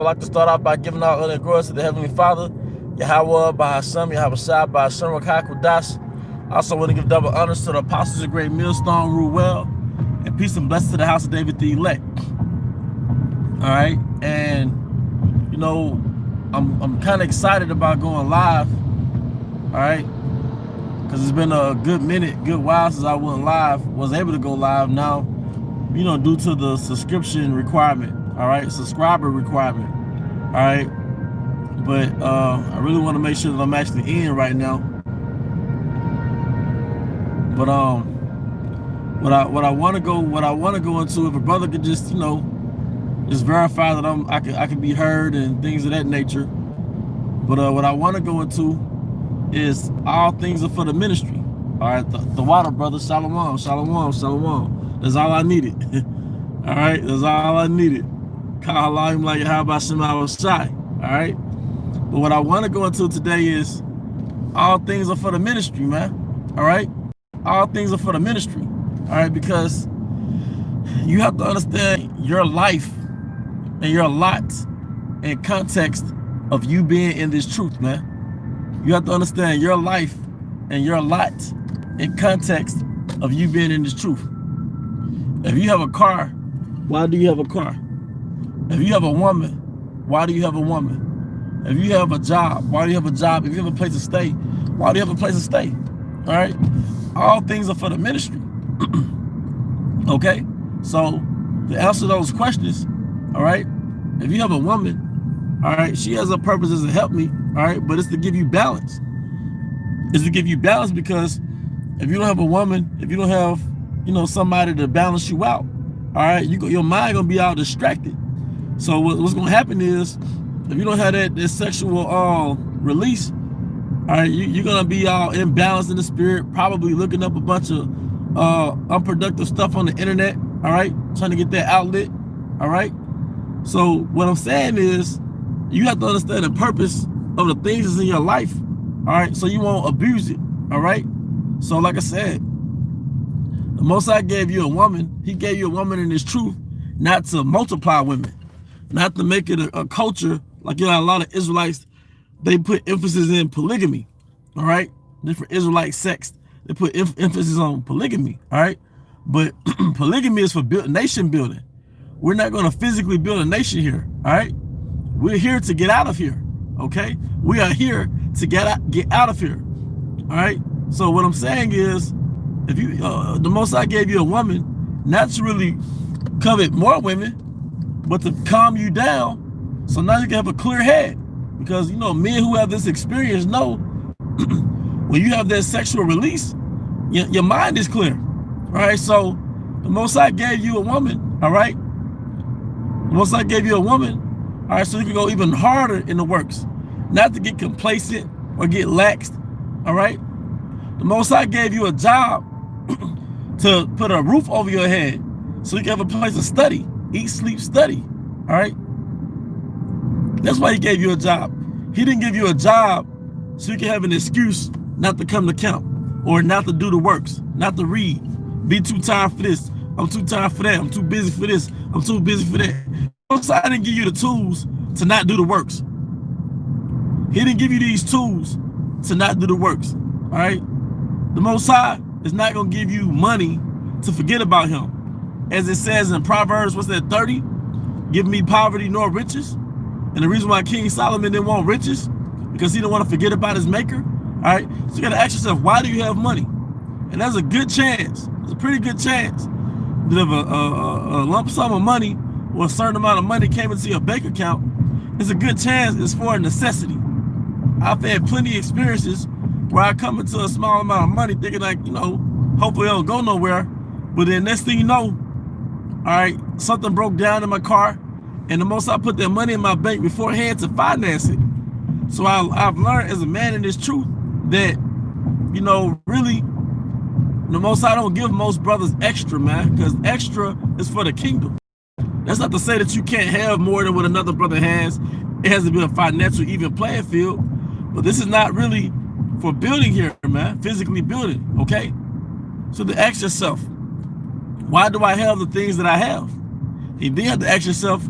I'd like to start off by giving all honor and glory to the Heavenly Father, Yahweh, by Hashem, Yahweh Shai, by Hashem, Rakakudash. I also want to give double honors to the apostles of Great Millstone, rule well, and peace and blessings to the house of David the elect. All right, and you know, I'm kind of excited about going live. All right, because it's been a good while since I went live, was able to go live now, you know, due to the subscription requirement. All right, subscriber requirement. All right, but I really want to make sure that I'm actually in right now. But what I want to go into, if a brother could just, you know, just verify that I can be heard and things of that nature. But what I want to go into is all things are for the ministry. All right, the water brother, shalom, shalom, shalom. That's all I needed. All right, that's all I needed. All right, but what I want to go into today is all things are for the ministry, man. All right, all things are for the ministry. All right, because you have to understand your life and your lot in context of you being in this truth, man. You have to understand your life and your lot in context of you being in this truth. If you have a car, why do you have a car? If you have a woman, why do you have a woman? If you have a job, why do you have a job? If you have a place to stay, why do you have a place to stay? All right? All things are for the ministry. Okay? So, to answer those questions, all right, if you have a woman, all right, she has a purpose as to help me, all right, but it's to give you balance. It's to give you balance, because if you don't have a woman, if you don't have, you know, somebody to balance you out, all right, your mind gonna be all distracted. So what's gonna happen is, if you don't have that sexual release, all right, you're gonna be all imbalanced in the spirit, probably looking up a bunch of unproductive stuff on the internet, all right, trying to get that outlet, all right. So what I'm saying is, you have to understand the purpose of the things that's in your life, all right, so you won't abuse it, all right. So like I said, the Most High gave you a woman. He gave you a woman in His truth, not to multiply women, not to make it a culture. Like, you know, a lot of Israelites, they put emphasis in polygamy, all right? Different Israelite sects, they put emphasis on polygamy, all right? But polygamy is for nation building. We're not going to physically build a nation here, all right? We're here to get out of here, okay? We are here to get out of here, all right? So what I'm saying is, if you, the Most High gave you a woman, not to really covet more women, but to calm you down, so now you can have a clear head. Because, you know, men who have this experience know when you have that sexual release, your mind is clear. All right, so the Most High gave you a woman, all right? The Most High gave you a woman, all right, so you can go even harder in the works, not to get complacent or get laxed, all right? The Most High gave you a job to put a roof over your head so you can have a place to study, eat, sleep, study, all right? That's why He gave you a job. He didn't give you a job so you can have an excuse not to come to camp, or not to do the works, not to read, be too tired for this, I'm too tired for that, I'm too busy for this, I'm too busy for that. Most High didn't give you the tools to not do the works. He didn't give you these tools to not do the works, all right? The Most High is not going to give you money to forget about Him. As it says in Proverbs, what's that, 30? Give me poverty nor riches. And the reason why King Solomon didn't want riches, because he didn't want to forget about his maker, all right? So you got to ask yourself, why do you have money? And there's a good chance, there's a pretty good chance, that if a lump sum of money or a certain amount of money came into your bank account, there's a good chance it's for a necessity. I've had plenty of experiences where I come into a small amount of money thinking, like, you know, hopefully it don't go nowhere. But then next thing you know, all right, something broke down in my car, and the Most I put that money in my bank beforehand to finance it. So I've learned as a man in this truth that, you know, really, the Most I don't give most brothers extra, man, because extra is for the kingdom. That's not to say that you can't have more than what another brother has. It has to be a financial even playing field. But this is not really for building here, man, physically building, okay? So to ask yourself, why do I have the things that I have? You then have to ask yourself,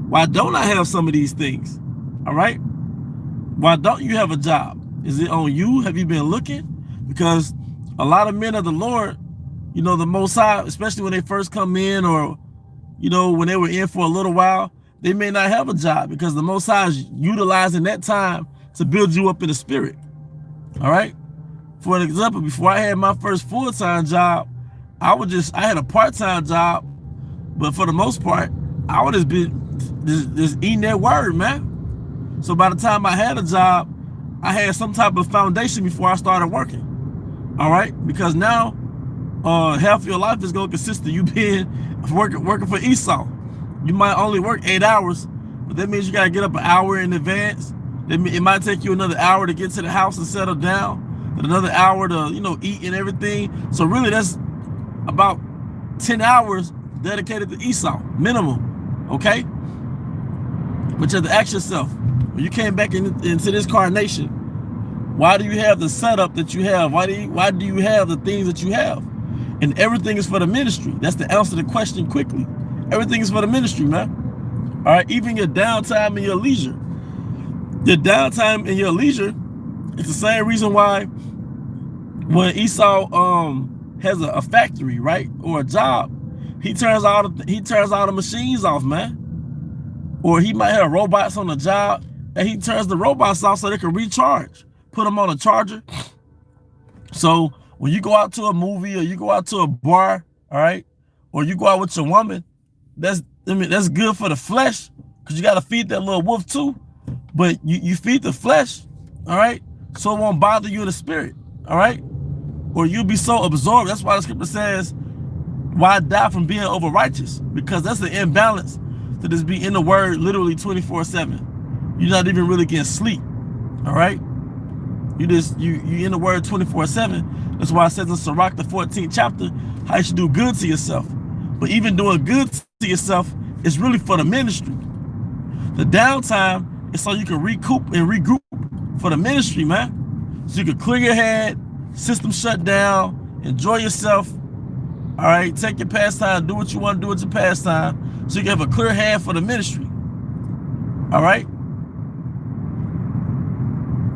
Why don't I have some of these things? All right. Why don't you have a job? Is it on you? Have you been looking? Because a lot of men of the Lord, you know, the Most High, especially when they first come in, or, you know, when they were in for a little while, they may not have a job because the Most High is utilizing that time to build you up in the spirit. All right. For an example, before I had my first full-time job, I had a part-time job, but for the most part, I would just be just eating that word, man. So by the time I had a job, I had some type of foundation before I started working. All right, because now half of your life is going to consist of you being working for Esau. You might only work 8 hours, but that means you got to get up an hour in advance. It might take you another hour to get to the house and settle down, and another hour to, you know, eat and everything. So really, that's about 10 hours dedicated to Esau, minimum. Okay, but you have to ask yourself, when you came back into this carnation, why do you have the setup that you have? Why do you have the things that you have? And everything is for the ministry. That's the answer to the question quickly. Everything is for the ministry, man. All right, even your downtime and your leisure. Your downtime and your leisure is the same reason why when Esau has a factory, right, or a job, he turns all the machines off, man. Or he might have robots on the job, and he turns the robots off so they can recharge. Put them on a charger. So when you go out to a movie or you go out to a bar, all right, or you go out with your woman, that's good for the flesh, because you got to feed that little wolf too. But you feed the flesh, all right, so it won't bother you in the spirit, all right? Or you'll be so absorbed. That's why the scripture says, why die from being over righteous? Because that's the imbalance to just be in the word literally 24/7. You're not even really getting sleep, all right? You in the word 24/7. That's why it says in Sirach, the 14th chapter, how you should do good to yourself. But even doing good to yourself is really for the ministry. The downtime is so you can recoup and regroup for the ministry, man. So you can clear your head, system shut down, enjoy yourself. All right, take your pastime, do what you want to do with your pastime, so you can have a clear head for the ministry. All right.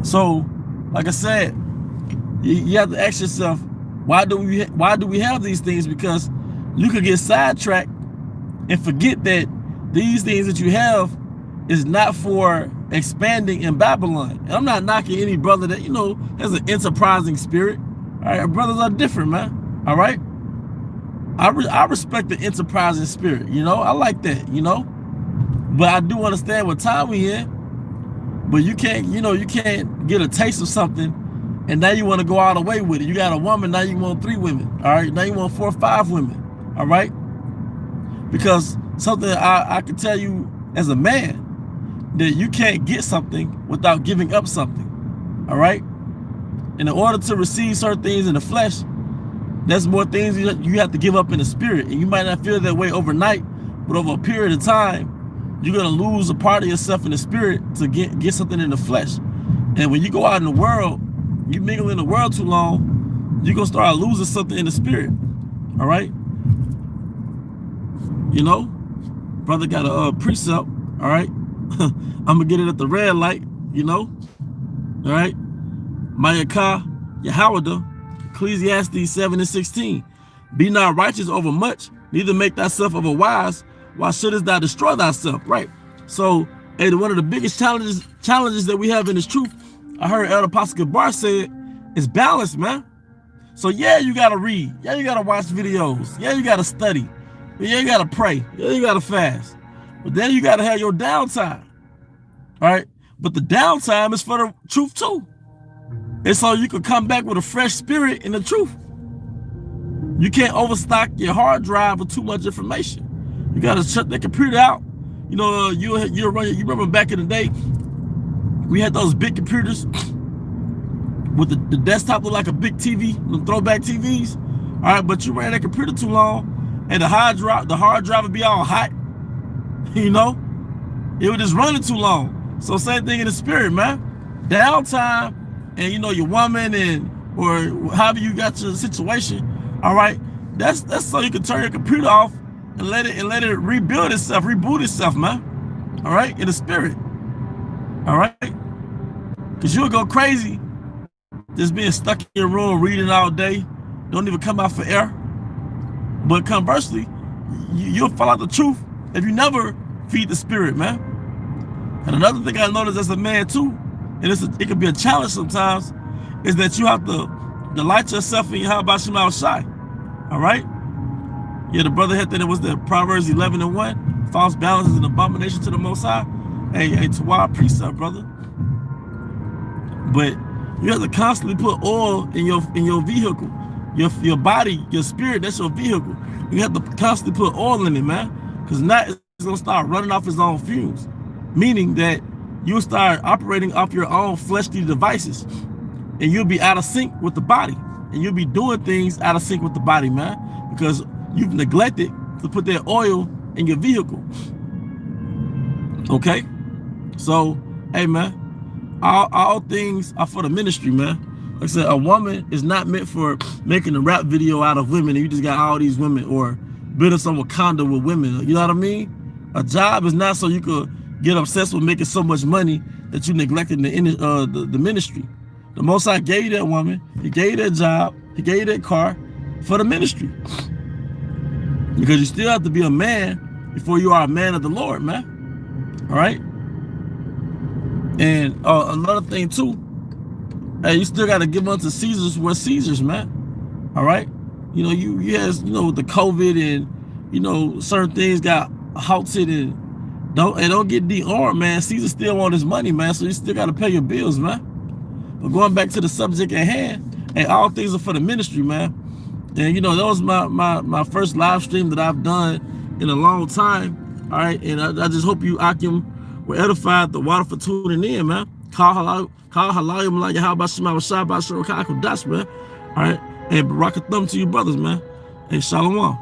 So, like I said, you have to ask yourself, why do we have these things? Because you could get sidetracked and forget that these things that you have is not for expanding in Babylon. And I'm not knocking any brother that, you know, has an enterprising spirit. All right, our brothers are different, man. All right. I respect the enterprising spirit, you know. I like that, you know. But I do understand what time we in. But you can't get a taste of something and now you want to go all the way with it. You got a woman, now you want 3 women. All right, now you want 4 or 5 women. All right. Because something I can tell you as a man, that you can't get something without giving up something. All right. And in order to receive certain things in the flesh, there's more things you have to give up in the spirit. And you might not feel that way overnight, but over a period of time, you're going to lose a part of yourself in the spirit to get something in the flesh. And when you go out in the world, you mingle in the world too long, you're going to start losing something in the spirit. All right. You know, brother got a precept. All right. I'm going to get it at the red light, you know. All right. Mayakah Yahawada, Ecclesiastes 7:16. Be not righteous over much, neither make thyself over wise. Why shouldest thou destroy thyself? Right. So, hey, one of the biggest challenges that we have in this truth, I heard Elder Apostle Gabar say it, is balance, man. So yeah, you gotta read. Yeah, you gotta watch videos. Yeah, you gotta study. Yeah, you gotta pray. Yeah, you gotta fast. But then you gotta have your downtime. All right. But the downtime is for the truth too. And so you can come back with a fresh spirit in the truth. You can't overstock your hard drive with too much information. You gotta shut the computer out. You know, you remember back in the day, we had those big computers with the desktop look like a big TV, the throwback TVs. All right, but you ran that computer too long, and the hard drive would be all hot. You know, it was just running too long. So same thing in the spirit, man. Downtime, and you know your woman or however you got your situation. All right, that's so you can turn your computer off and let it rebuild itself, reboot itself, man. all right, in the spirit, all right? Because you'll go crazy just being stuck in your room reading all day, don't even come out for air. But conversely, you'll follow the truth if you never feed the spirit, man. And another thing I noticed as a man too, and it can be a challenge sometimes, is that you have to delight yourself in Yahweh Shem Shai. All right? Yeah, the brother had that it was the Proverbs 11:1. False balance is an abomination to the Most High. Hey, to our precept, brother. But you have to constantly put oil in your vehicle. Your body, your spirit, that's your vehicle. You have to constantly put oil in it, man. Because now it's gonna start running off its own fumes. Meaning that you'll start operating off your own fleshly devices. And you'll be out of sync with the body. And you'll be doing things out of sync with the body, man. Because you've neglected to put that oil in your vehicle. Okay? So, hey, man. All things are for the ministry, man. Like I said, a woman is not meant for making a rap video out of women and you just got all these women, or building some Wakanda with women. You know what I mean? A job is not so you could get obsessed with making so much money that you neglected the ministry. The Most High gave you that woman, he gave you that job, he gave you that car for the ministry. Because you still have to be a man before you are a man of the Lord, man. All right? And another thing too, hey, you still got to give unto Caesar's what Caesar's, man. All right? You know, you with the COVID and, certain things got halted and don't get de-armed, man. Caesar still want his money, man, so you still got to pay your bills, man. But going back to the subject at hand, hey, all things are for the ministry, man. And, that was my first live stream that I've done in a long time, all right? And I just hope you, Akim, were edified, the water for tuning in, man. Call halayim like Yahweh Shema Shabbat Shalom, man. All right? And Barakathum to you brothers, man. Hey, Shalom.